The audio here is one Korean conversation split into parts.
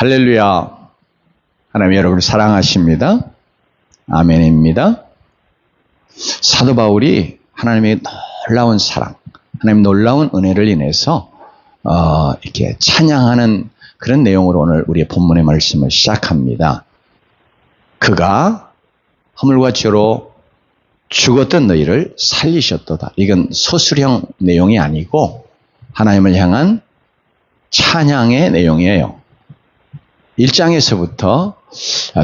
할렐루야. 하나님 여러분을 사랑하십니다. 아멘입니다. 사도 바울이 하나님의 놀라운 사랑, 하나님 놀라운 은혜를 인해서 이렇게 찬양하는 그런 내용으로 오늘 우리의 본문의 말씀을 시작합니다. 그가 허물과 죄로 죽었던 너희를 살리셨도다. 이건 서술형 내용이 아니고 하나님을 향한 찬양의 내용이에요. 1장에서부터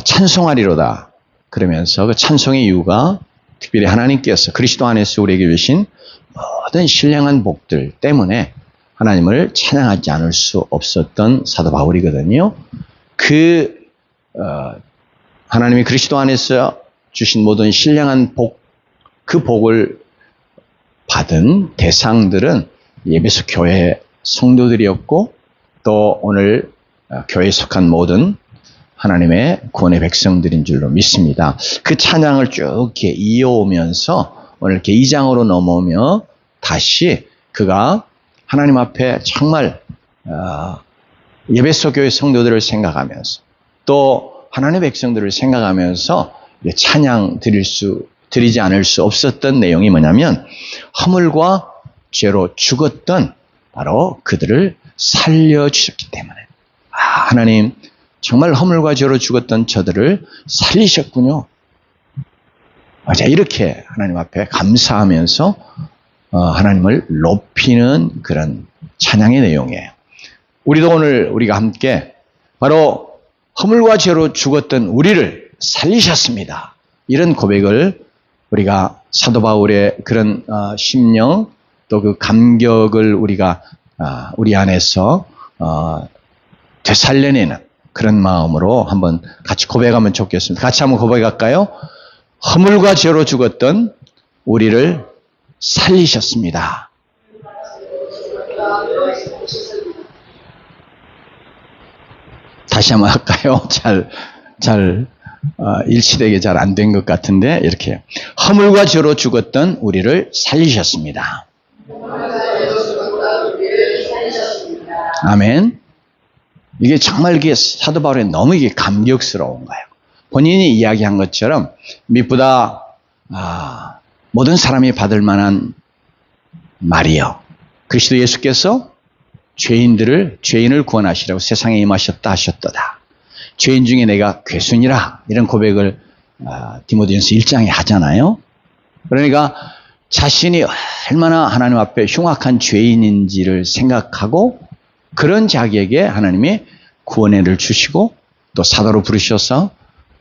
찬송하리로다 그러면서 그 찬송의 이유가 특별히 하나님께서 그리스도 안에서 우리에게 주신 모든 신령한 복들 때문에 하나님을 찬양하지 않을 수 없었던 사도 바울이거든요. 하나님이 그리스도 안에서 주신 모든 신령한 복, 그 복을 받은 대상들은 에베소 교회 성도들이었고 또 오늘 교회에 속한 모든 하나님의 구원의 백성들인 줄로 믿습니다. 그 찬양을 쭉 이렇게 이어오면서 오늘 이렇게 2장으로 넘어오며 다시 그가 하나님 앞에 정말 에베소 교회 성도들을 생각하면서 또 하나님의 백성들을 생각하면서 찬양 드리지 않을 수 없었던 내용이 뭐냐면 허물과 죄로 죽었던 바로 그들을 살려주셨기 때문에 하나님 정말 허물과 죄로 죽었던 저들을 살리셨군요. 맞아, 이렇게 하나님 앞에 감사하면서 하나님을 높이는 그런 찬양의 내용이에요. 우리도 오늘 우리가 함께 바로 허물과 죄로 죽었던 우리를 살리셨습니다. 이런 고백을 우리가 사도 바울의 그런 심령 또 그 감격을 우리가 우리 안에서 되살려내는 그런 마음으로 한번 같이 고백하면 좋겠습니다. 같이 한번 고백할까요? 허물과 죄로 죽었던 우리를 살리셨습니다. 다시 한번 할까요? 일치되게 잘 안 된 것 같은데 이렇게 허물과 죄로 죽었던 우리를 살리셨습니다. 아멘. 이게 정말 이게 사도 바울이 너무 이게 감격스러운 거예요. 본인이 이야기한 것처럼 미쁘다 모든 사람이 받을 만한 말이요. 그리스도 예수께서 죄인을 구원하시라고 세상에 임하셨다 하셨도다. 죄인 중에 내가 괴순이라 이런 고백을 디모데전서 1장에 하잖아요. 그러니까 자신이 얼마나 하나님 앞에 흉악한 죄인인지를 생각하고 그런 자기에게 하나님이 구원을 주시고 또 사도로 부르셔서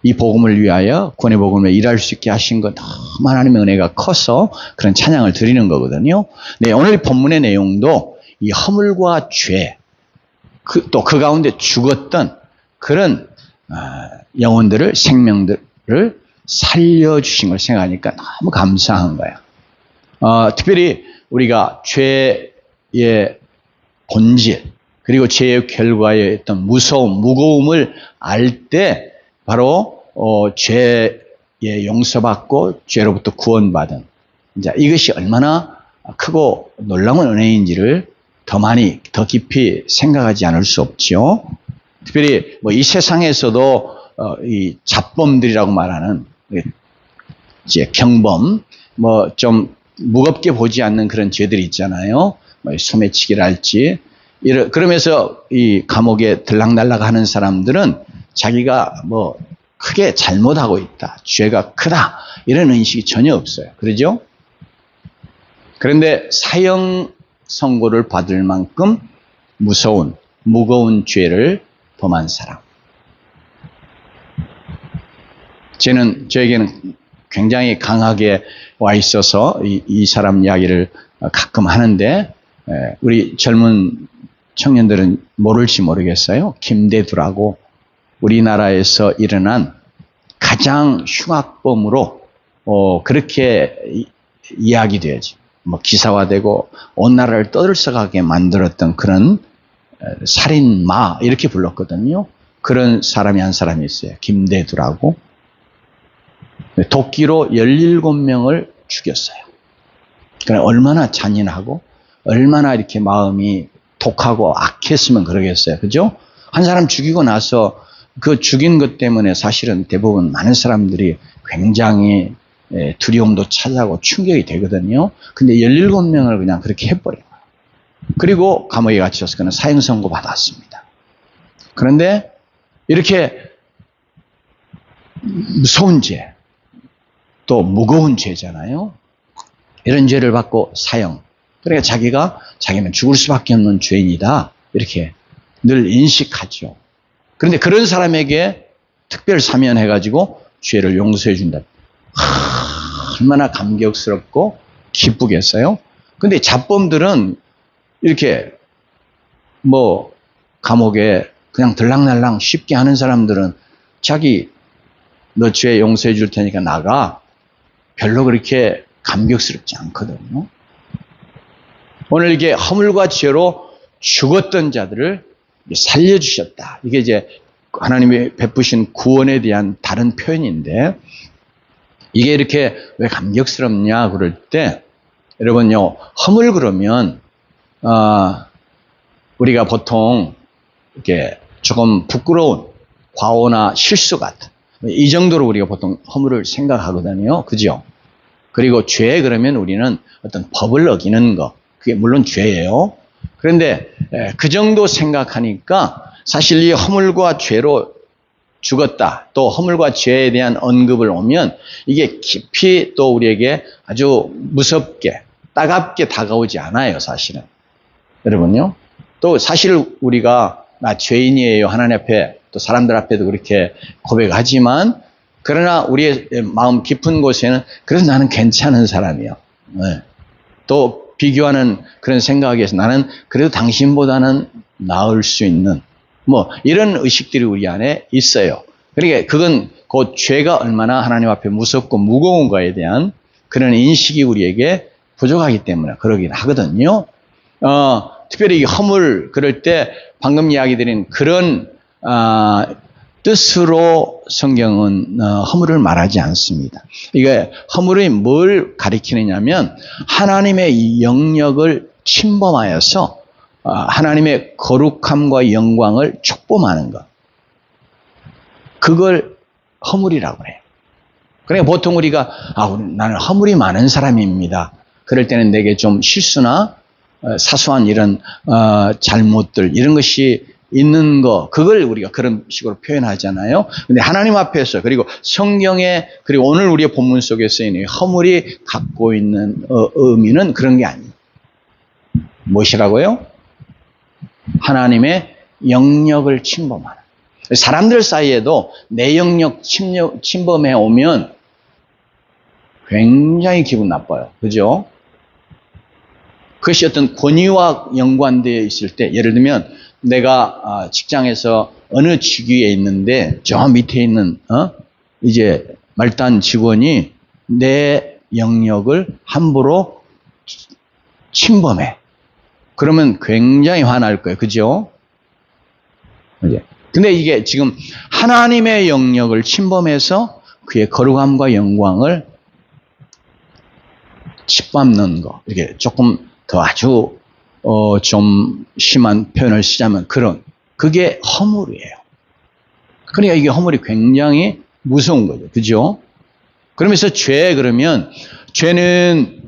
이 복음을 위하여 구원의 복음을 일할 수 있게 하신 것 너무 하나님의 은혜가 커서 그런 찬양을 드리는 거거든요. 네, 오늘 본문의 내용도 이 허물과 죄, 또 그 가운데 죽었던 그런 영혼들을 생명들을 살려주신 걸 생각하니까 너무 감사한 거예요. 특별히 우리가 죄의 본질 그리고 죄의 결과의 어떤 무거움을 알 때 바로 죄에 용서받고 죄로부터 구원받은 이제 이것이 얼마나 크고 놀라운 은혜인지를 더 깊이 생각하지 않을 수 없죠. 특별히 이 세상에서도 이 잡범들이라고 말하는 이제 경범 좀 무겁게 보지 않는 그런 죄들이 있잖아요. 소매치기랄지 그러면서 이 감옥에 들락날락 하는 사람들은 자기가 크게 잘못하고 있다. 죄가 크다. 이런 인식이 전혀 없어요. 그러죠? 그런데 사형 선고를 받을 만큼 무거운 죄를 범한 사람. 죄는 저에게는 굉장히 강하게 와 있어서 이 사람 이야기를 가끔 하는데 우리 젊은 청년들은 모를지 모르겠어요. 김대두라고 우리나라에서 일어난 가장 흉악범으로 그렇게 이야기돼야지. 기사화되고 온 나라를 떠들썩하게 만들었던 그런 살인마 이렇게 불렀거든요. 그런 사람이 한 사람이 있어요. 김대두라고. 도끼로 17명을 죽였어요. 그러니까 얼마나 잔인하고 얼마나 이렇게 마음이 독하고 악했으면 그러겠어요. 그죠? 한 사람 죽이고 나서 그 죽인 것 때문에 사실은 대부분 많은 사람들이 굉장히 두려움도 차지하고 충격이 되거든요. 근데 17명을 그냥 그렇게 해버려요. 그리고 감옥에 갇혀서 그는 사형 선고 받았습니다. 그런데 이렇게 무서운 죄, 또 무거운 죄잖아요. 이런 죄를 받고 사형. 그러니까 자기는 죽을 수밖에 없는 죄인이다. 이렇게 늘 인식하죠. 그런데 그런 사람에게 특별 사면해가지고 죄를 용서해 준다. 얼마나 감격스럽고 기쁘겠어요? 근데 잡범들은 이렇게 뭐 감옥에 그냥 들락날락 쉽게 하는 사람들은 자기 너 죄 용서해 줄 테니까 나가. 별로 그렇게 감격스럽지 않거든요. 오늘 이게 허물과 죄로 죽었던 자들을 살려주셨다. 이게 이제 하나님이 베푸신 구원에 대한 다른 표현인데, 이게 이렇게 왜 감격스럽냐 그럴 때, 여러분요, 허물 그러면 우리가 보통 이렇게 조금 부끄러운 과오나 실수 같은 이 정도로 우리가 보통 허물을 생각하거든요. 그죠? 그리고 죄 그러면 우리는 어떤 법을 어기는 거, 그게 물론 죄예요. 그런데 그 정도 생각하니까 사실 이 허물과 죄로 죽었다, 또 허물과 죄에 대한 언급을 오면 이게 깊이 또 우리에게 아주 무섭게 따갑게 다가오지 않아요. 사실은. 여러분요. 또 사실 우리가 나 죄인이에요 하나님 앞에 또 사람들 앞에도 그렇게 고백하지만, 그러나 우리의 마음 깊은 곳에는 그래서 나는 괜찮은 사람이요. 네. 또 비교하는 그런 생각에서 나는 그래도 당신보다는 나을 수 있는 뭐 이런 의식들이 우리 안에 있어요. 그러니까 그건 그 죄가 얼마나 하나님 앞에 무섭고 무거운 거에 대한 그런 인식이 우리에게 부족하기 때문에 그러긴 하거든요. 특별히 이 허물 그럴 때 방금 이야기 드린 그런 뜻으로 성경은 허물을 말하지 않습니다. 이게 허물이 뭘 가리키느냐면 하나님의 영역을 침범하여서 하나님의 거룩함과 영광을 촉범하는 것. 그걸 허물이라고 해요. 그러니까 보통 우리가 나는 허물이 많은 사람입니다. 그럴 때는 내게 좀 실수나 사소한 이런 잘못들 이런 것이 있는 거, 그걸 우리가 그런 식으로 표현하잖아요. 근데 하나님 앞에서, 그리고 성경에, 그리고 오늘 우리의 본문 속에 쓰이는 허물이 갖고 있는 의미는 그런 게 아니에요. 무엇이라고요? 하나님의 영역을 침범하는. 사람들 사이에도 내 영역 침범해 오면 굉장히 기분 나빠요. 그죠? 그것이 어떤 권위와 연관되어 있을 때, 예를 들면 내가 직장에서 어느 직위에 있는데 저 밑에 있는 이제 말단 직원이 내 영역을 함부로 침범해. 그러면 굉장히 화날 거예요. 그죠? 근데 이게 지금 하나님의 영역을 침범해서 그의 거룩함과 영광을 짓밟는 거. 이렇게 조금 더 아주 좀 심한 표현을 쓰자면 그게 허물이에요. 그러니까 이게 허물이 굉장히 무서운 거죠. 그죠? 그러면서 그러면 죄는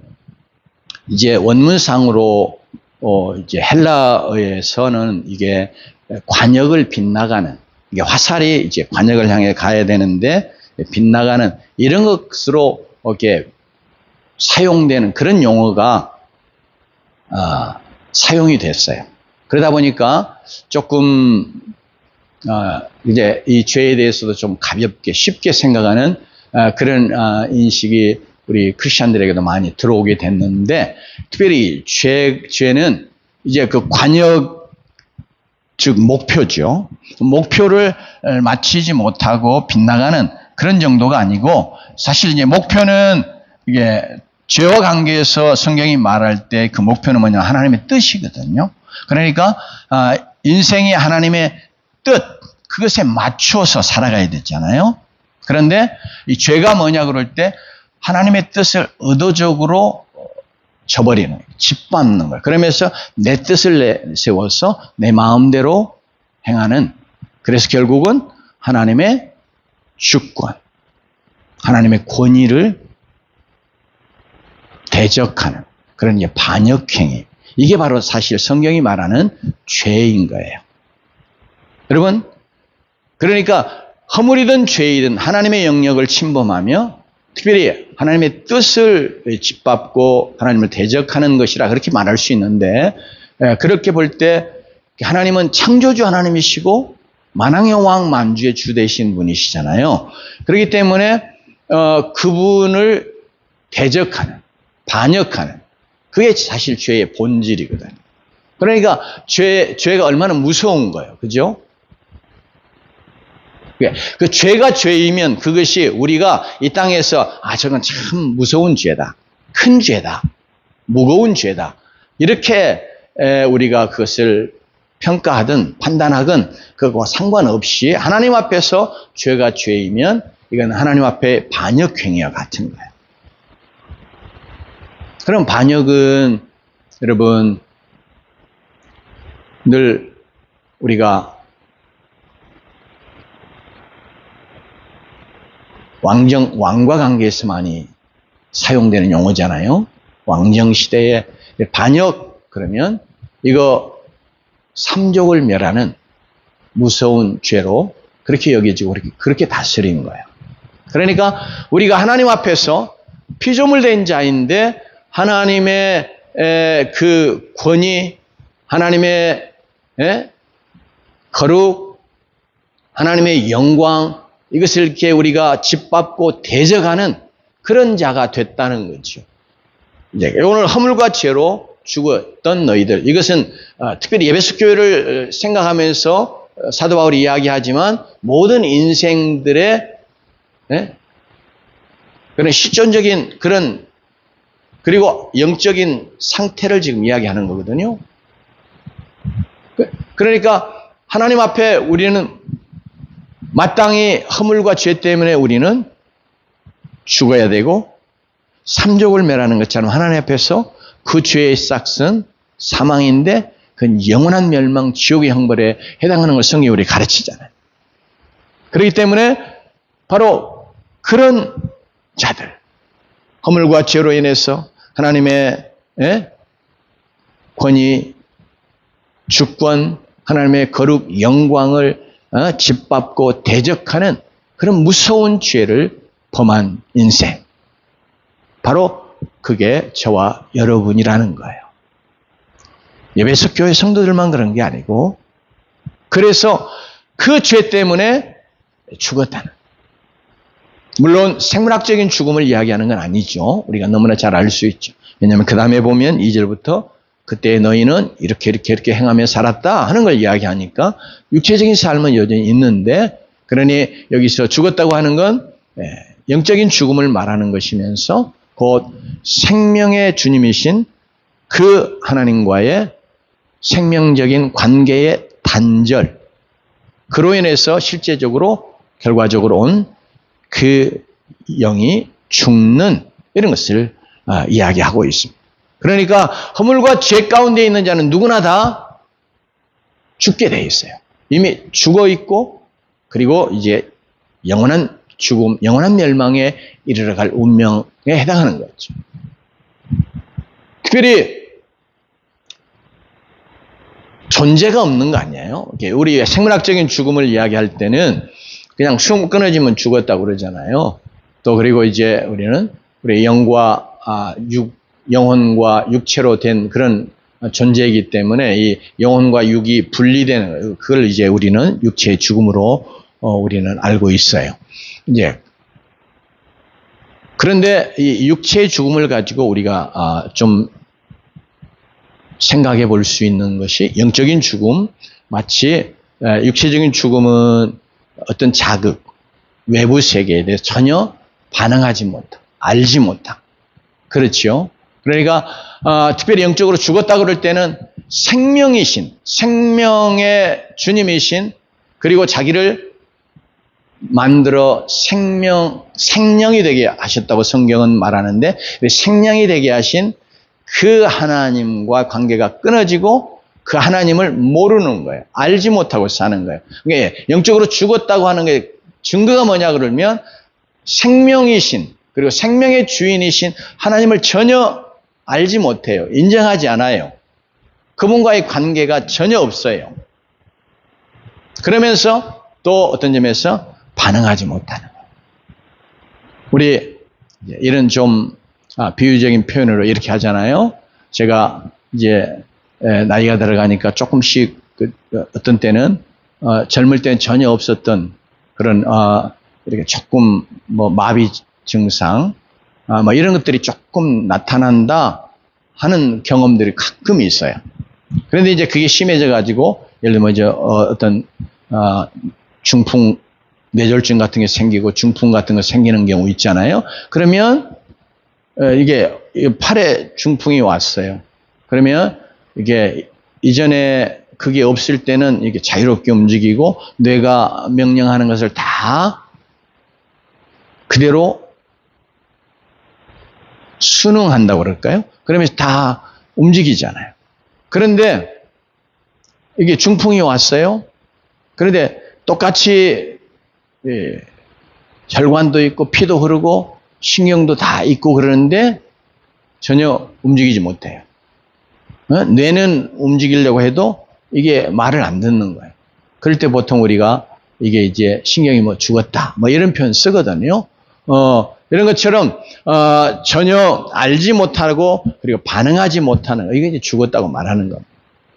이제 원문상으로 이제 헬라어에서는 이게 관역을 빗나가는, 이게 화살이 이제 관역을 향해 가야 되는데 빗나가는 이런 것으로 이렇게 사용되는 그런 용어가 사용이 됐어요. 그러다 보니까 조금 이제 이 죄에 대해서도 좀 가볍게 쉽게 생각하는 그런 인식이 우리 크리스천들에게도 많이 들어오게 됐는데, 특별히 죄는 이제 그 관역, 즉 목표죠. 목표를 마치지 못하고 빗나가는 그런 정도가 아니고, 사실 이제 목표는 이게 죄와 관계에서 성경이 말할 때 그 목표는 뭐냐? 하나님의 뜻이거든요. 그러니까 인생이 하나님의 뜻, 그것에 맞춰서 살아가야 되잖아요. 그런데 이 죄가 뭐냐 그럴 때 하나님의 뜻을 의도적으로 저버리는 거예요. 짓밟는 거예요. 그러면서 내 뜻을 내세워서 내 마음대로 행하는, 그래서 결국은 하나님의 주권, 하나님의 권위를 대적하는 그런 이제 반역행위. 이게 바로 사실 성경이 말하는 죄인 거예요. 여러분, 그러니까 허물이든 죄이든 하나님의 영역을 침범하며 특별히 하나님의 뜻을 짓밟고 하나님을 대적하는 것이라 그렇게 말할 수 있는데, 그렇게 볼 때 하나님은 창조주 하나님이시고 만왕의 왕 만주의 주 되신 분이시잖아요. 그렇기 때문에 그분을 대적하는, 반역하는, 그게 사실 죄의 본질이거든요. 그러니까 죄가 얼마나 무서운 거예요. 그죠? 그 죄가 죄이면 그것이 우리가 이 땅에서 저건 참 무서운 죄다, 큰 죄다, 무거운 죄다, 이렇게 우리가 그것을 평가하든 판단하든 그거와 상관없이 하나님 앞에서 죄가 죄이면 이건 하나님 앞에 반역행위와 같은 거예요. 그럼 반역은 여러분 늘 우리가 왕과 관계에서 많이 사용되는 용어잖아요. 왕정 시대에 반역 그러면 이거 삼족을 멸하는 무서운 죄로 그렇게 여겨지고 그렇게 다스리는 거예요. 그러니까 우리가 하나님 앞에서 피조물된 자인데 하나님의 그 권위, 하나님의 거룩, 하나님의 영광, 이것을 이렇게 우리가 짓밟고 대적하는 그런 자가 됐다는 거죠. 이제 오늘 허물과 죄로 죽었던 너희들, 이것은 특별히 에베소 교회를 생각하면서 사도 바울이 이야기하지만 모든 인생들의 그런 실존적인 그런 그리고 영적인 상태를 지금 이야기하는 거거든요. 그러니까 하나님 앞에 우리는 마땅히 허물과 죄 때문에 우리는 죽어야 되고 삼족을 멸하는 것처럼 하나님 앞에서 그 죄의 싹은 사망인데 그건 영원한 멸망 지옥의 형벌에 해당하는 걸 성경이 우리 가르치잖아요. 그렇기 때문에 바로 그런 자들, 허물과 죄로 인해서 하나님의 권위, 주권, 하나님의 거룩, 영광을 짓밟고 대적하는 그런 무서운 죄를 범한 인생, 바로 그게 저와 여러분이라는 거예요. 에베소 교회 성도들만 그런 게 아니고, 그래서 그 죄 때문에 죽었다는, 물론 생물학적인 죽음을 이야기하는 건 아니죠. 우리가 너무나 잘 알 수 있죠. 왜냐하면 그 다음에 보면 2절부터 그때 너희는 이렇게 행하며 살았다 하는 걸 이야기하니까 육체적인 삶은 여전히 있는데, 그러니 여기서 죽었다고 하는 건 영적인 죽음을 말하는 것이면서 곧 생명의 주님이신 그 하나님과의 생명적인 관계의 단절, 그로 인해서 실제적으로 결과적으로 온 그 영이 죽는 이런 것을 이야기하고 있습니다. 그러니까 허물과 죄 가운데 있는 자는 누구나 다 죽게 돼 있어요. 이미 죽어 있고, 그리고 이제 영원한 죽음, 영원한 멸망에 이르러 갈 운명에 해당하는 거죠. 특별히 존재가 없는 거 아니에요? 우리 생물학적인 죽음을 이야기할 때는 그냥 숨 끊어지면 죽었다고 그러잖아요. 또 그리고 이제 우리 영혼과 육체로 된 그런 존재이기 때문에 이 영혼과 육이 분리되는, 그걸 이제 우리는 육체의 죽음으로 우리는 알고 있어요. 이제 그런데 이 육체의 죽음을 가지고 우리가 좀 생각해 볼 수 있는 것이 영적인 죽음, 마치 육체적인 죽음은 어떤 자극, 외부 세계에 대해서 전혀 반응하지 못한, 알지 못한, 그렇죠. 그러니까 특별히 영적으로 죽었다 그럴 때는 생명이신, 생명의 주님이신, 그리고 자기를 만들어 생명이 되게 하셨다고 성경은 말하는데, 생명이 되게 하신 그 하나님과 관계가 끊어지고 그 하나님을 모르는 거예요. 알지 못하고 사는 거예요. 그러니까 영적으로 죽었다고 하는 게 증거가 뭐냐 그러면 생명이신 그리고 생명의 주인이신 하나님을 전혀 알지 못해요. 인정하지 않아요. 그분과의 관계가 전혀 없어요. 그러면서 또 어떤 점에서 반응하지 못하는 거예요. 우리 이런 좀 비유적인 표현으로 이렇게 하잖아요. 제가 이제 나이가 들어가니까 조금씩 어떤 때는 젊을 때는 전혀 없었던 그런 이렇게 조금 뭐 마비 증상 뭐 이런 것들이 조금 나타난다 하는 경험들이 가끔 있어요. 그런데 이제 그게 심해져 가지고 예를 들면 이제 어떤 중풍 뇌졸중 같은 게 생기고 중풍 같은 거 생기는 경우 있잖아요. 그러면 이게 팔에 중풍이 왔어요. 그러면 이게 이전에 그게 없을 때는 이게 자유롭게 움직이고 뇌가 명령하는 것을 다 그대로 순응한다고 그럴까요? 그러면서 다 움직이잖아요. 그런데 이게 중풍이 왔어요. 그런데 똑같이 혈관도 있고 피도 흐르고 신경도 다 있고 그러는데 전혀 움직이지 못해요. 뇌는 움직이려고 해도 이게 말을 안 듣는 거예요. 그럴 때 보통 우리가 이게 이제 신경이 뭐 죽었다 뭐 이런 표현 쓰거든요. 이런 것처럼 전혀 알지 못하고 그리고 반응하지 못하는 거, 이게 이제 죽었다고 말하는 겁니다.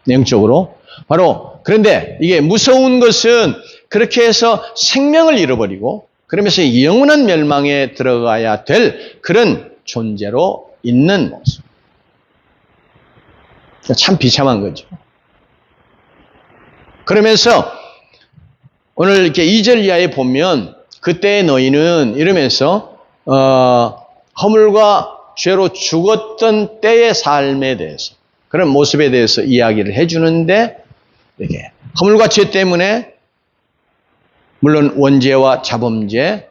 영적으로. 바로 그런데 이게 무서운 것은 그렇게 해서 생명을 잃어버리고 그러면서 영원한 멸망에 들어가야 될 그런 존재로 있는 모습. 참 비참한 거죠. 그러면서 오늘 이렇게 2절 이하에 보면 그때의 너희는 이러면서 허물과 죄로 죽었던 때의 삶에 대해서 그런 모습에 대해서 이야기를 해주는데 이렇게 허물과 죄 때문에 물론 원죄와 자범죄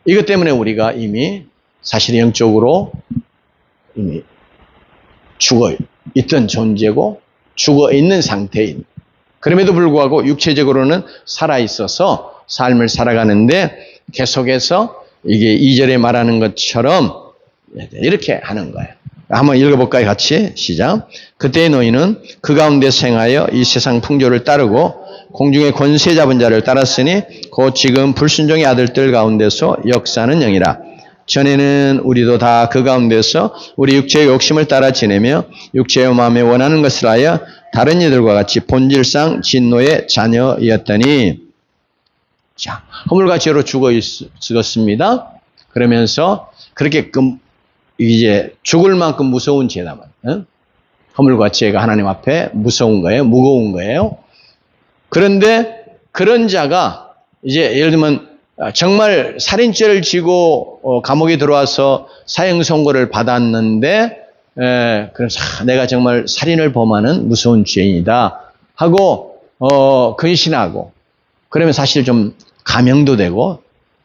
이것 때문에 우리가 이미 사실 영적으로 이미 죽어 있던 존재고 죽어 있는 상태인 그럼에도 불구하고 육체적으로는 살아 있어서 삶을 살아가는데 계속해서 이게 2절에 말하는 것처럼 이렇게 하는 거예요. 한번 읽어볼까요? 같이 시작. 그때의 너희는 그 가운데 생하여 이 세상 풍조를 따르고 공중의 권세 잡은 자를 따랐으니 곧 지금 불순종의 아들들 가운데서 역사는 영이라. 전에는 우리도 다 그 가운데서 우리 육체의 욕심을 따라 지내며 육체의 마음에 원하는 것을 하여 다른 이들과 같이 본질상 진노의 자녀였더니 자, 허물과 죄로 죽었습니다. 그러면서 그렇게 이제 죽을 만큼 무서운 죄다. 허물과 죄가 하나님 앞에 무서운 거예요. 무거운 거예요. 그런데 그런 자가 이제 예를 들면 정말 살인죄를 지고 감옥에 들어와서 사형 선고를 받았는데 그래서 내가 정말 살인을 범하는 무서운 죄인이다 하고 근신하고 그러면 사실 좀 감형도 되고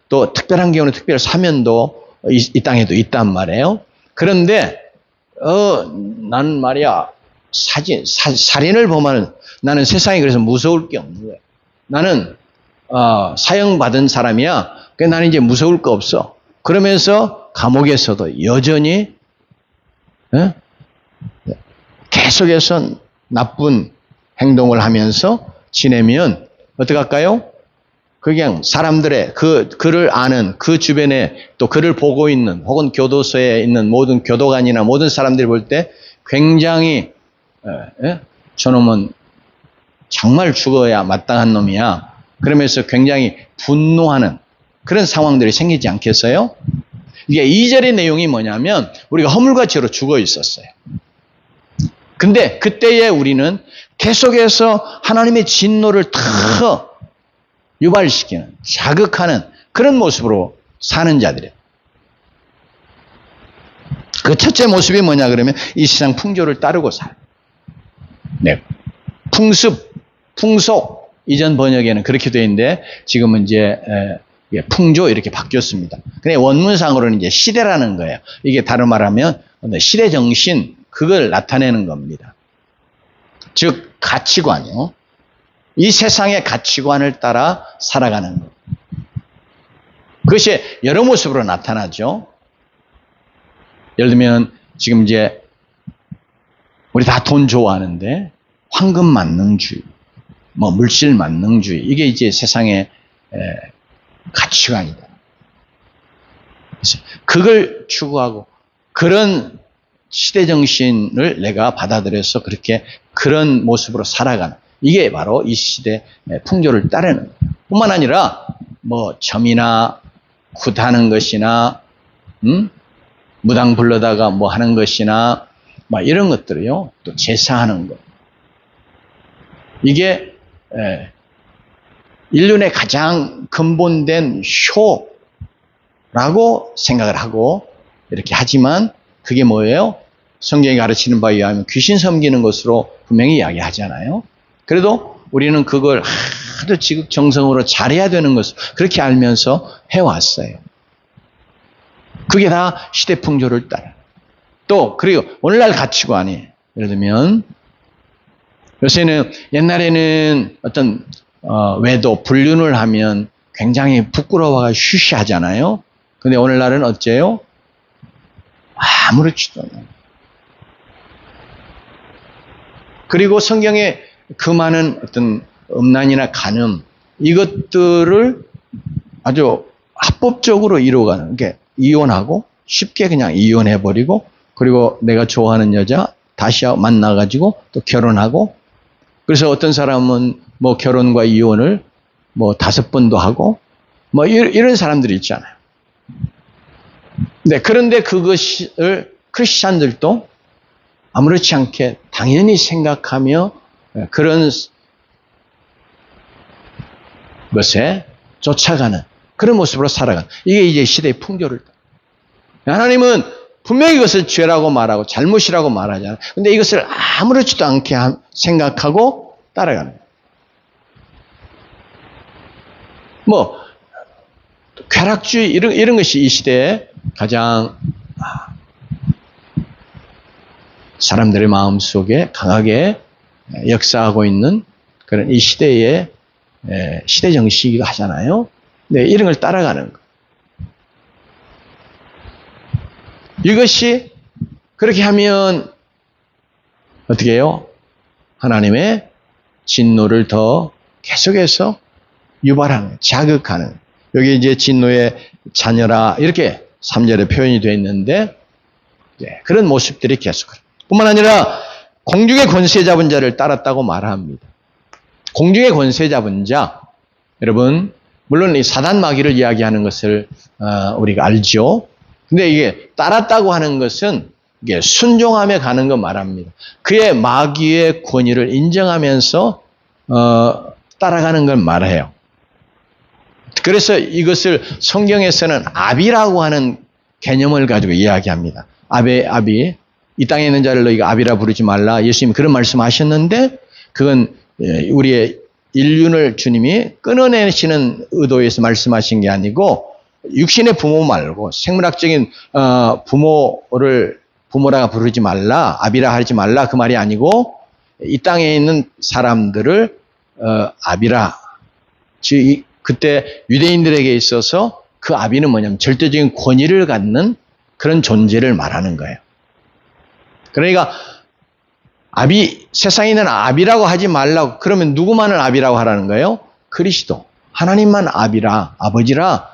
또 특별한 경우는 특별 사면도 이 땅에도 있단 말이에요. 그런데 나는 말이야 살인을 범하는 나는 세상에 그래서 무서울 게 없는 거예요. 나는 사형받은 사람이야. 그래서 나는 이제 무서울 거 없어. 그러면서 감옥에서도 여전히 계속해서 나쁜 행동을 하면서 지내면 어떡할까요? 그냥 사람들의 그를 아는 그 주변에 또 그를 보고 있는 혹은 교도소에 있는 모든 교도관이나 모든 사람들이 볼 때 굉장히 저놈은 정말 죽어야 마땅한 놈이야. 그러면서 굉장히 분노하는 그런 상황들이 생기지 않겠어요? 이게 2절의 내용이 뭐냐면 우리가 허물과 죄로 죽어 있었어요. 근데 그때에 우리는 계속해서 하나님의 진노를 더 유발시키는 자극하는 그런 모습으로 사는 자들이에요. 그 첫째 모습이 뭐냐 그러면 이 세상 풍조를 따르고 살아요. 네. 풍습, 풍속 이전 번역에는 그렇게 되어 있는데 지금은 이제 풍조 이렇게 바뀌었습니다. 근데 원문상으로는 이제 시대라는 거예요. 이게 다른 말하면 시대 정신 그걸 나타내는 겁니다. 즉 가치관이요. 이 세상의 가치관을 따라 살아가는 것. 그것이 여러 모습으로 나타나죠. 예를 들면 지금 이제 우리 다 돈 좋아하는데 황금 만능주의, 뭐 물질 만능주의, 이게 이제 세상의 가치관이다. 그래서 그걸 추구하고 그런 시대 정신을 내가 받아들여서 그렇게 그런 모습으로 살아가는, 이게 바로 이 시대 풍조를 따르는 거예요. 뿐만 아니라 뭐 점이나 굿하는 것이나 무당 불러다가 뭐 하는 것이나 막 이런 것들이요. 또 제사하는 것. 이게 인륜의 가장 근본된 쇼라고 생각을 하고 이렇게 하지만 그게 뭐예요? 성경이 가르치는 바에 의하면 귀신 섬기는 것으로 분명히 이야기하잖아요. 그래도 우리는 그걸 하도 지극정성으로 잘해야 되는 것을 그렇게 알면서 해왔어요. 그게 다 시대 풍조를 따라. 또 그리고 오늘날 가치관이 예를 들면 요새는 옛날에는 어떤 외도 불륜을 하면 굉장히 부끄러워가 쉬쉬하잖아요. 근데 오늘날은 어째요? 아무렇지도 않아요. 그리고 성경에 그 많은 어떤 음란이나 간음 이것들을 아주 합법적으로 이루어가는 게 이혼하고 쉽게 그냥 이혼해버리고 그리고 내가 좋아하는 여자 다시 만나가지고 또 결혼하고 그래서 어떤 사람은 뭐 결혼과 이혼을 뭐 5번도 하고 뭐 이런 사람들이 있잖아요. 네, 그런데 그것을 크리스찬들도 아무렇지 않게 당연히 생각하며 그런 것에 쫓아가는 그런 모습으로 살아가는 이게 이제 시대의 풍조를. 하나님은 분명히 이것을 죄라고 말하고 잘못이라고 말하잖아요. 근데 이것을 아무렇지도 않게 생각하고 따라가는 거예요. 뭐 쾌락주의 이런 것이 이 시대에 가장 사람들의 마음속에 강하게 역사하고 있는 그런 이 시대의 시대 정신이기도 하잖아요. 네, 이런 걸 따라가는 거. 이것이 그렇게 하면 어떻게 해요? 하나님의 진노를 더 계속해서 유발하는, 자극하는. 여기 이제 진노의 자녀라 이렇게 3절에 표현이 되어 있는데 네, 그런 모습들이 계속. 뿐만 아니라 공중의 권세 잡은 자를 따랐다고 말합니다. 공중의 권세 잡은 자, 여러분 물론 이 사단 마귀를 이야기하는 것을 우리가 알죠. 근데 이게 따랐다고 하는 것은 이게 순종하며 가는 거 말합니다. 그의 마귀의 권위를 인정하면서 따라가는 걸 말해요. 그래서 이것을 성경에서는 아비라고 하는 개념을 가지고 이야기합니다. 아비, 이 땅에 있는 자를 너희가 아비라 부르지 말라. 예수님이 그런 말씀하셨는데 그건 우리의 인륜을 주님이 끊어내시는 의도에서 말씀하신 게 아니고 육신의 부모 말고 생물학적인 부모를 부모라 부르지 말라, 아비라 하지 말라 그 말이 아니고 이 땅에 있는 사람들을 아비라. 즉 그때 유대인들에게 있어서 그 아비는 뭐냐면 절대적인 권위를 갖는 그런 존재를 말하는 거예요. 그러니까 아비, 세상에 있는 아비라고 하지 말라고. 그러면 누구만을 아비라고 하라는 거예요? 그리스도. 하나님만 아비라, 아버지라.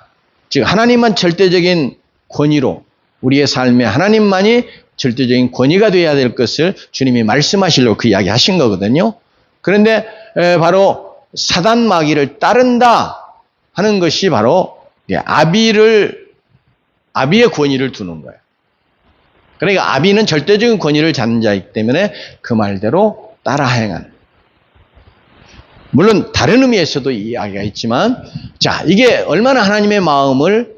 즉 하나님만 절대적인 권위로 우리의 삶에 하나님만이 절대적인 권위가 되어야 될 것을 주님이 말씀하시려고 그 이야기 하신 거거든요. 그런데 바로 사단 마귀를 따른다 하는 것이 바로 아비의 권위를 두는 거예요. 그러니까 아비는 절대적인 권위를 잡는 자이기 때문에 그 말대로 따라 행하는. 물론 다른 의미에서도 이야기가 있지만 자, 이게 얼마나 하나님의 마음을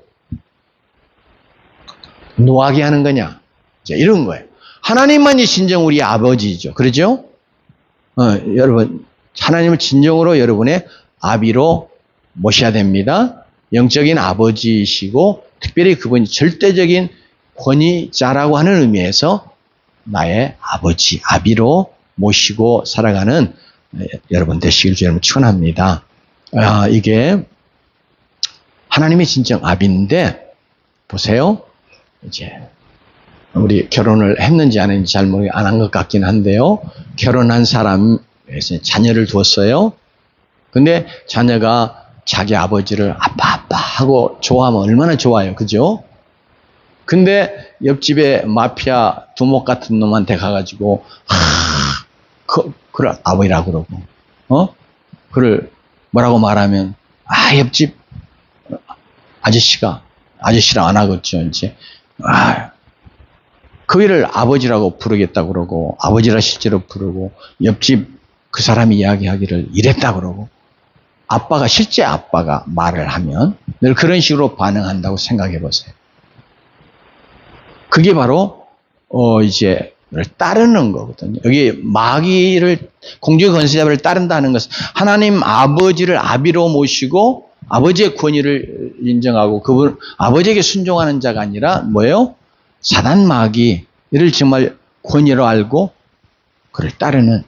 노하게 하는 거냐. 자, 이런 거예요. 하나님만이 진정 우리 아버지죠. 그렇죠? 여러분, 하나님을 진정으로 여러분의 아비로 모셔야 됩니다. 영적인 아버지이시고 특별히 그분이 절대적인 권위자라고 하는 의미에서 나의 아버지, 아비로 모시고 살아가는 여러분 되시길 주님 축원합니다. 이게 하나님이 진정 아비인데 보세요. 이제 우리 결혼을 했는지 안 했는지 잘 모르게 안 한 것 같긴 한데요. 결혼한 사람에서 자녀를 두었어요. 근데 자녀가 자기 아버지를 아빠 하고 좋아하면 얼마나 좋아요. 그죠? 근데 옆집에 마피아 두목 같은 놈한테 가가지고 그걸 아버지라고 그러고 그를 뭐라고 말하면 옆집 아저씨랑 안 하겠죠. 이제 그 일을 아버지라고 부르겠다 그러고 아버지라 실제로 부르고 옆집 그 사람이 이야기하기를 이랬다 그러고 실제 아빠가 말을 하면 늘 그런 식으로 반응한다고 생각해 보세요. 그게 바로 이제 따르는 거거든요. 여기 마귀를 공중의 권세자를 따른다는 것은 하나님 아버지를 아비로 모시고 아버지의 권위를 인정하고 그분 아버지에게 순종하는 자가 아니라 뭐예요? 사단 마귀를 정말 권위로 알고 그를 따르는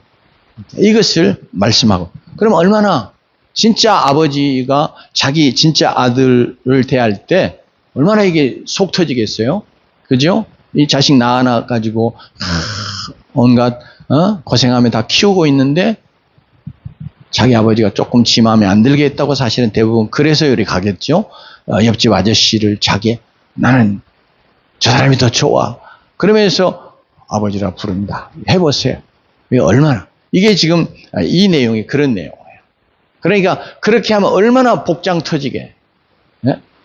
이것을 말씀하고 그럼 얼마나 진짜 아버지가 자기 진짜 아들을 대할 때 얼마나 이게 속 터지겠어요? 그죠? 이 자식 낳아 가지고 온갖 고생하며 다 키우고 있는데 자기 아버지가 조금 지 마음에 안 들게 했다고 사실은 대부분 그래서 이리 가겠죠. 옆집 아저씨를 나는 저 사람이 더 좋아. 그러면서 아버지라 부른다. 해보세요. 이게 지금 이 내용이 그런 내용이에요. 그러니까 그렇게 하면 얼마나 복장 터지게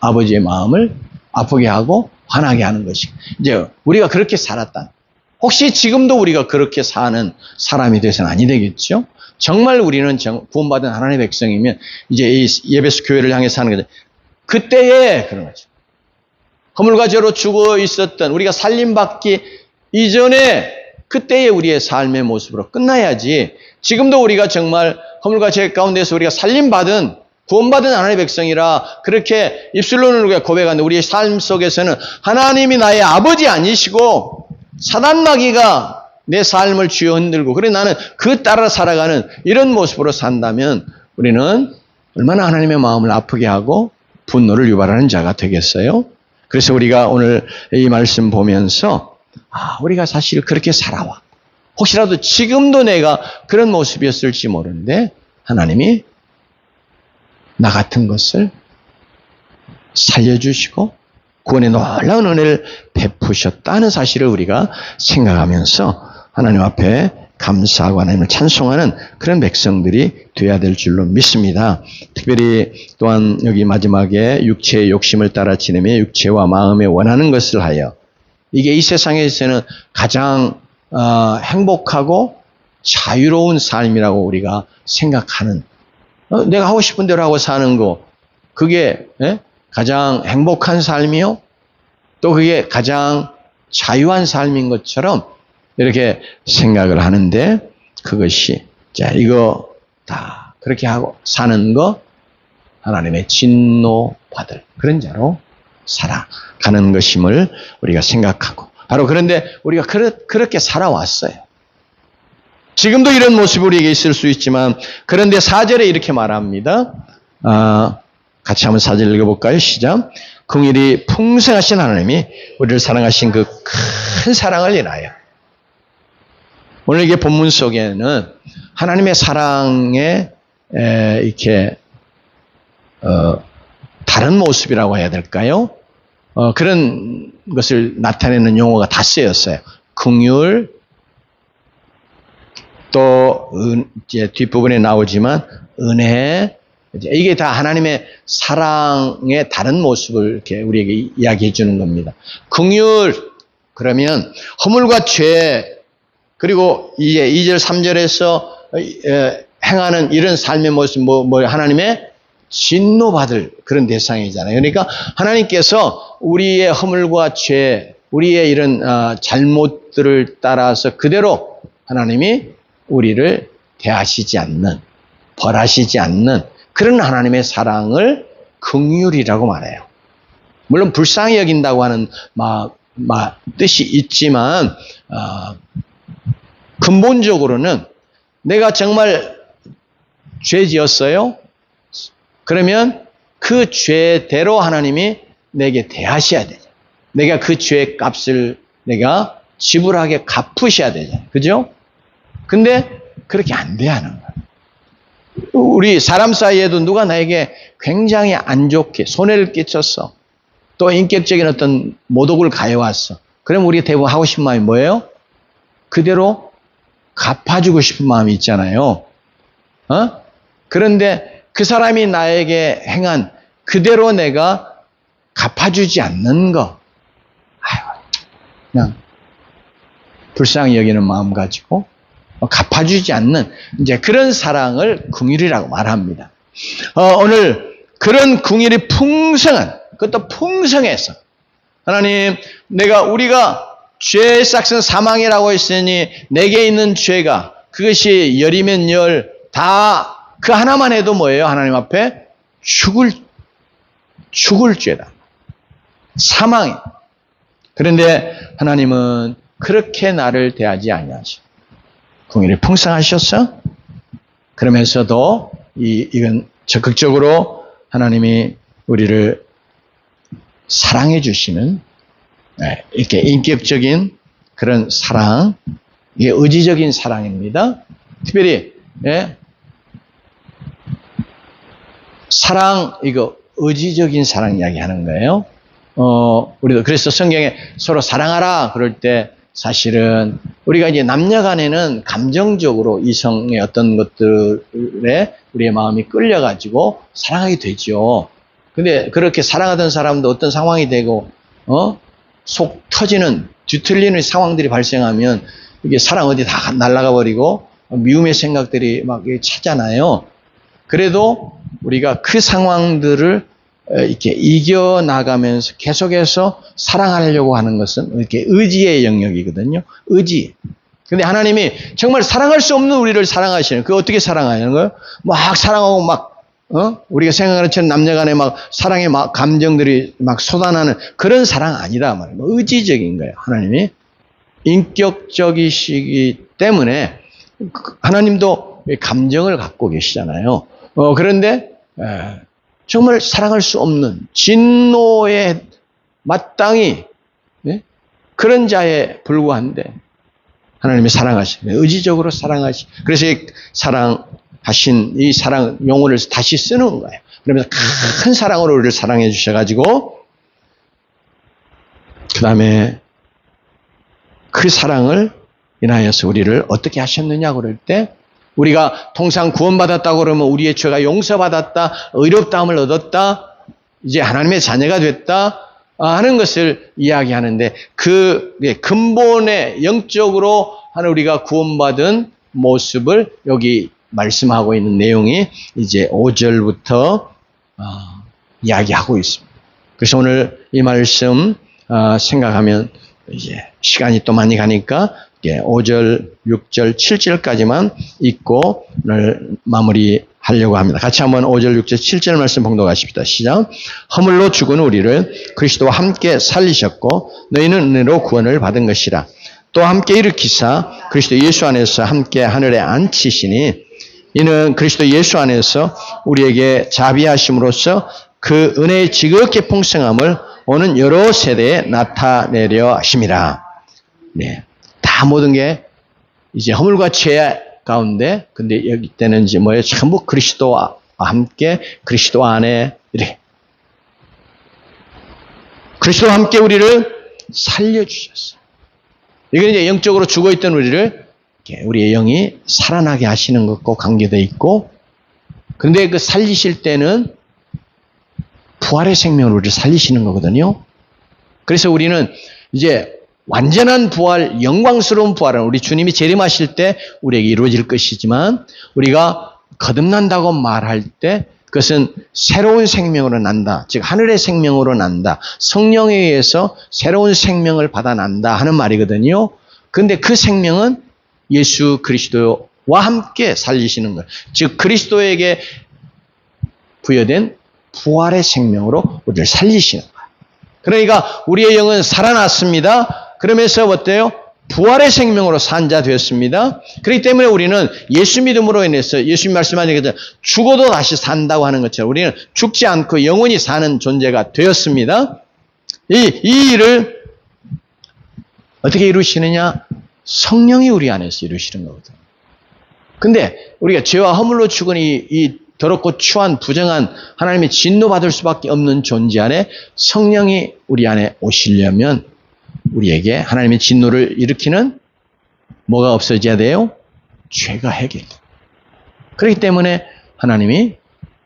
아버지의 마음을 아프게 하고 화나게 하는 것이. 이제 우리가 그렇게 살았다. 혹시 지금도 우리가 그렇게 사는 사람이 돼서는 아니 되겠죠? 정말 우리는 구원받은 하나님의 백성이면 이제 이 예배소 교회를 향해 사는 거죠. 그때에 그런 거죠. 허물과 죄로 죽어 있었던 우리가 살림받기 이전에 그때의 우리의 삶의 모습으로 끝나야지. 지금도 우리가 정말 허물과 죄 가운데서 우리가 살림받은 구원받은 하나님의 백성이라 그렇게 입술로는 우리가 고백하는데 우리의 삶 속에서는 하나님이 나의 아버지 아니시고 사단마귀가 내 삶을 쥐어 흔들고 그래 나는 그 따라 살아가는 이런 모습으로 산다면 우리는 얼마나 하나님의 마음을 아프게 하고 분노를 유발하는 자가 되겠어요? 그래서 우리가 오늘 이 말씀 보면서 우리가 사실 그렇게 살아와. 혹시라도 지금도 내가 그런 모습이었을지 모르는데 하나님이 나 같은 것을 살려주시고 구원의 놀라운 은혜를 베푸셨다는 사실을 우리가 생각하면서 하나님 앞에 감사하고 하나님을 찬송하는 그런 백성들이 되어야 될 줄로 믿습니다. 특별히 또한 여기 마지막에 육체의 욕심을 따라 지내며 육체와 마음에 원하는 것을 하여 이게 이 세상에서는 가장 행복하고 자유로운 삶이라고 우리가 생각하는 내가 하고 싶은 대로 하고 사는 거 그게 가장 행복한 삶이요 또 그게 가장 자유한 삶인 것처럼 이렇게 생각을 하는데 그것이 이거 다 그렇게 하고 사는 거 하나님의 진노받을 그런 자로 살아가는 것임을 우리가 생각하고 바로 그런데 우리가 그렇게 살아왔어요. 지금도 이런 모습이 우리에게 있을 수 있지만 그런데 4절에 이렇게 말합니다. 같이 한번 4절 읽어볼까요? 시작. 긍휼이 풍성하신 하나님이 우리를 사랑하신 그 큰 사랑을 인하여 오늘 이게 본문 속에는 하나님의 사랑의 이렇게 다른 모습이라고 해야 될까요? 그런 것을 나타내는 용어가 다 쓰였어요. 긍휼 또 이제 뒷부분에 나오지만 은혜 이게 다 하나님의 사랑의 다른 모습을 이렇게 우리에게 이야기해 주는 겁니다. 긍휼 그러면 허물과 죄 그리고 이제 2절 3절에서 행하는 이런 삶의 모습 하나님의 진노받을 그런 대상이잖아요. 그러니까 하나님께서 우리의 허물과 죄 우리의 이런 잘못들을 따라서 그대로 하나님이 우리를 대하시지 않는 벌하시지 않는 그런 하나님의 사랑을 긍휼이라고 말해요. 물론 불쌍히 여긴다고 하는 뜻이 있지만 근본적으로는 내가 정말 죄 지었어요? 그러면 그 죄대로 하나님이 내게 대하셔야 되죠. 내가 그 죄의 값을 내가 지불하게 갚으셔야 되죠. 그죠? 근데 그렇게 안 대하는 거예요. 우리 사람 사이에도 누가 나에게 굉장히 안 좋게 손해를 끼쳤어. 또 인격적인 어떤 모독을 가해왔어. 그럼 우리가 대부분 하고 싶은 마음이 뭐예요? 그대로 갚아주고 싶은 마음이 있잖아요. 그런데 그 사람이 나에게 행한 그대로 내가 갚아주지 않는 거. 그냥 불쌍히 여기는 마음 가지고 갚아주지 않는 이제 그런 사랑을 긍휼이라고 말합니다. 오늘 그런 긍휼이 풍성한, 그것도 풍성해서 하나님, 우리가 죄의 싹은 사망이라고 했으니 내게 있는 죄가 그것이 열이면 열 다 그 하나만 해도 뭐예요? 하나님 앞에 죽을 죄다. 사망이. 그런데 하나님은 그렇게 나를 대하지 아니하시고 긍휼이 풍성하셨어? 그러면서도 이건 적극적으로 하나님이 우리를 사랑해 주시는 이렇게 인격적인 그런 사랑, 이게 의지적인 사랑입니다. 특별히 사랑, 이거 의지적인 사랑 이야기하는 거예요. 우리도 그래서 성경에 서로 사랑하라 그럴 때 사실은 우리가 이제 남녀 간에는 감정적으로 이성의 어떤 것들에 우리의 마음이 끌려가지고 사랑하게 되죠. 근데 그렇게 사랑하던 사람도 어떤 상황이 되고, 속 터지는, 뒤틀리는 상황들이 발생하면 이게 사랑 어디 다 날아가 버리고 미움의 생각들이 막 차잖아요. 그래도 우리가 그 상황들을 이렇게 이겨나가면서 계속해서 사랑하려고 하는 것은 이렇게 의지의 영역이거든요. 의지. 근데 하나님이 정말 사랑할 수 없는 우리를 사랑하시는, 그거 어떻게 사랑하는 거예요? 막 사랑하고 우리가 생각하는 것처럼 남녀 간에 막 사랑의 막 감정들이 막 쏟아나는 그런 사랑 아니다 말이에요. 의지적인 거예요. 하나님이 인격적이시기 때문에 하나님도 감정을 갖고 계시잖아요. 그런데 정말 사랑할 수 없는 진노에 마땅히 그런 자에 불과한데 하나님이 사랑하시는, 의지적으로 사랑하시. 그래서 사랑하신 이 사랑 용어를 다시 쓰는 거예요. 그러면서 큰 사랑으로 우리를 사랑해 주셔가지고 그 다음에 그 사랑을 인하여서 우리를 어떻게 하셨느냐 그럴 때 우리가 통상 구원받았다고 그러면 우리의 죄가 용서받았다, 의롭다함을 얻었다, 이제 하나님의 자녀가 됐다 하는 것을 이야기하는데 그 근본의 영적으로 하는 우리가 구원받은 모습을 여기 말씀하고 있는 내용이 이제 5절부터 이야기하고 있습니다. 그래서 오늘 이 말씀 생각하면 이제 시간이 또 많이 가니까 5절, 6절, 7절까지만 읽고 오늘 마무리하려고 합니다. 같이 한번 5절, 6절, 7절 말씀 봉독하십시다. 시작. 허물로 죽은 우리를 그리스도와 함께 살리셨고 너희는 은혜로 구원을 받은 것이라. 또 함께 일으키사 그리스도 예수 안에서 함께 하늘에 앉히시니 이는 그리스도 예수 안에서 우리에게 자비하심으로써 그 은혜의 지극히 풍성함을 오는 여러 세대에 나타내려 하심이라. 네. 다 모든 게 이제 허물과 죄 가운데, 근데 여기 때는 이제 뭐예요? 전부 그리스도와 함께, 그리스도 안에, 이렇게. 그리스도와 함께 우리를 살려주셨어요. 이건 이제 영적으로 죽어있던 우리를, 우리의 영이 살아나게 하시는 것과 관계되어 있고, 근데 그 살리실 때는 부활의 생명으로 우리를 살리시는 거거든요. 그래서 우리는 이제 완전한 부활, 영광스러운 부활은 우리 주님이 재림하실 때 우리에게 이루어질 것이지만 우리가 거듭난다고 말할 때 그것은 새로운 생명으로 난다. 즉 하늘의 생명으로 난다. 성령에 의해서 새로운 생명을 받아 난다 하는 말이거든요. 그런데 그 생명은 예수 그리스도와 함께 살리시는 거예요. 즉 그리스도에게 부여된 부활의 생명으로 우리를 살리시는 거예요. 그러니까 우리의 영은 살아났습니다. 그러면서 어때요? 부활의 생명으로 산 자 되었습니다. 그렇기 때문에 우리는 예수 믿음으로 인해서 예수님 말씀하신 것처럼 죽어도 다시 산다고 하는 것처럼 우리는 죽지 않고 영원히 사는 존재가 되었습니다. 이 일을 어떻게 이루시느냐? 성령이 우리 안에서 이루시는 거거든요. 근데 우리가 죄와 허물로 죽은 이 더럽고 추한 부정한 하나님의 진노받을 수밖에 없는 존재 안에 성령이 우리 안에 오시려면 우리에게 하나님의 진노를 일으키는 뭐가 없어져야 돼요? 죄가 해결. 그렇기 때문에 하나님이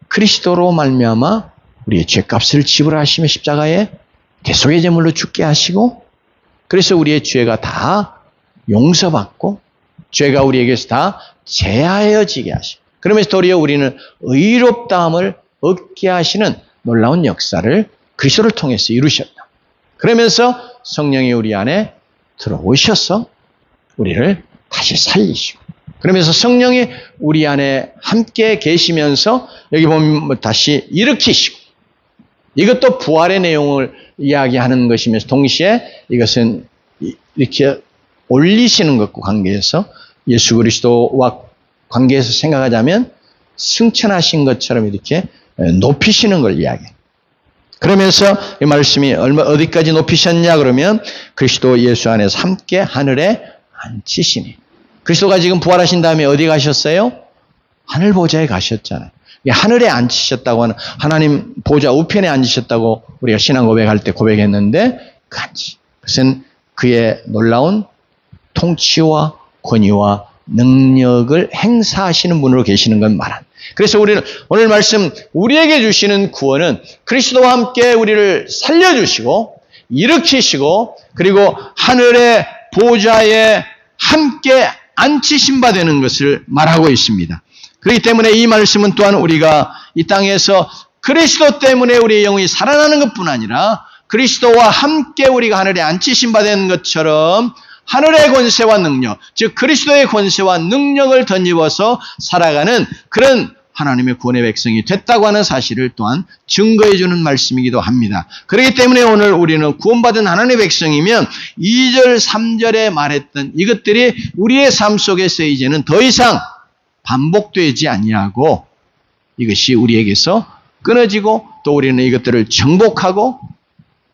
그리스도로 말미암아 우리의 죄값을 지불하시며 십자가에 대속의 제물로 죽게 하시고 그래서 우리의 죄가 다 용서받고 죄가 우리에게서 다 제하여지게 하시고 그러면서 도리어 우리는 의롭다함을 얻게 하시는 놀라운 역사를 그리스도를 통해서 이루셨다. 그러면서 성령이 우리 안에 들어오셔서 우리를 다시 살리시고 그러면서 성령이 우리 안에 함께 계시면서 여기 보면 다시 일으키시고 이것도 부활의 내용을 이야기하는 것이면서 동시에 이것은 이렇게 올리시는 것과 관계해서 예수 그리스도와 관계에서 생각하자면 승천하신 것처럼 이렇게 높이시는 걸 이야기해요. 그러면서 이 말씀이 어디까지 높이셨냐 그러면 그리스도 예수 안에서 함께 하늘에 앉히시니. 그리스도가 지금 부활하신 다음에 어디 가셨어요? 하늘 보좌에 가셨잖아요. 하늘에 앉히셨다고 하는 하나님 보좌 우편에 앉으셨다고 우리가 신앙 고백할 때 고백했는데 그것은 그의 놀라운 통치와 권위와 능력을 행사하시는 분으로 계시는 건 말한. 그래서 우리는 오늘 말씀 우리에게 주시는 구원은 그리스도와 함께 우리를 살려주시고 일으키시고 그리고 하늘의 보좌에 함께 앉히신 바 되는 것을 말하고 있습니다. 그렇기 때문에 이 말씀은 또한 우리가 이 땅에서 그리스도 때문에 우리의 영혼이 살아나는 것뿐 아니라 그리스도와 함께 우리가 하늘에 앉히신 바 되는 것처럼 하늘의 권세와 능력, 즉 그리스도의 권세와 능력을 덧입어서 살아가는 그런 하나님의 구원의 백성이 됐다고 하는 사실을 또한 증거해 주는 말씀이기도 합니다. 그렇기 때문에 오늘 우리는 구원받은 하나님의 백성이면 2절, 3절에 말했던 이것들이 우리의 삶 속에서 이제는 더 이상 반복되지 아니하고 이것이 우리에게서 끊어지고 또 우리는 이것들을 정복하고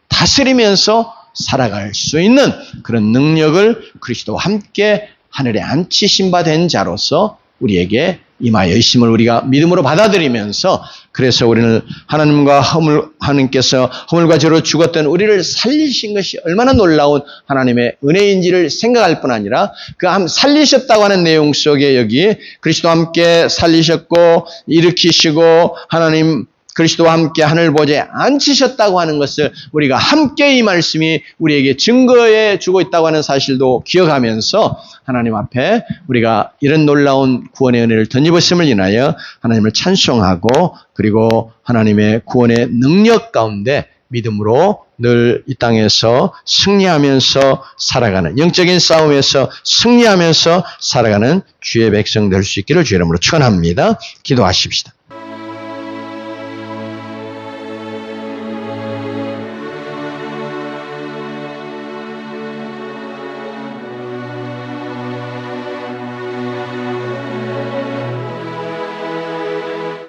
다스리면서 살아갈 수 있는 그런 능력을 그리스도와 함께 하늘에 앉히신 바 된 자로서 우리에게 임하여 있음을 우리가 믿음으로 받아들이면서 그래서 우리는 하나님께서 허물과 죄로 죽었던 우리를 살리신 것이 얼마나 놀라운 하나님의 은혜인지를 생각할 뿐 아니라 그 살리셨다고 하는 내용 속에 여기 그리스도와 함께 살리셨고 일으키시고 하나님 그리스도와 함께 하늘 보좌에 앉히셨다고 하는 것을 우리가 함께 이 말씀이 우리에게 증거해 주고 있다고 하는 사실도 기억하면서 하나님 앞에 우리가 이런 놀라운 구원의 은혜를 덧입었음을 인하여 하나님을 찬송하고 그리고 하나님의 구원의 능력 가운데 믿음으로 늘 이 땅에서 승리하면서 살아가는 영적인 싸움에서 승리하면서 살아가는 주의 백성 될 수 있기를 주의 이름으로 축원합니다. 기도하십시다.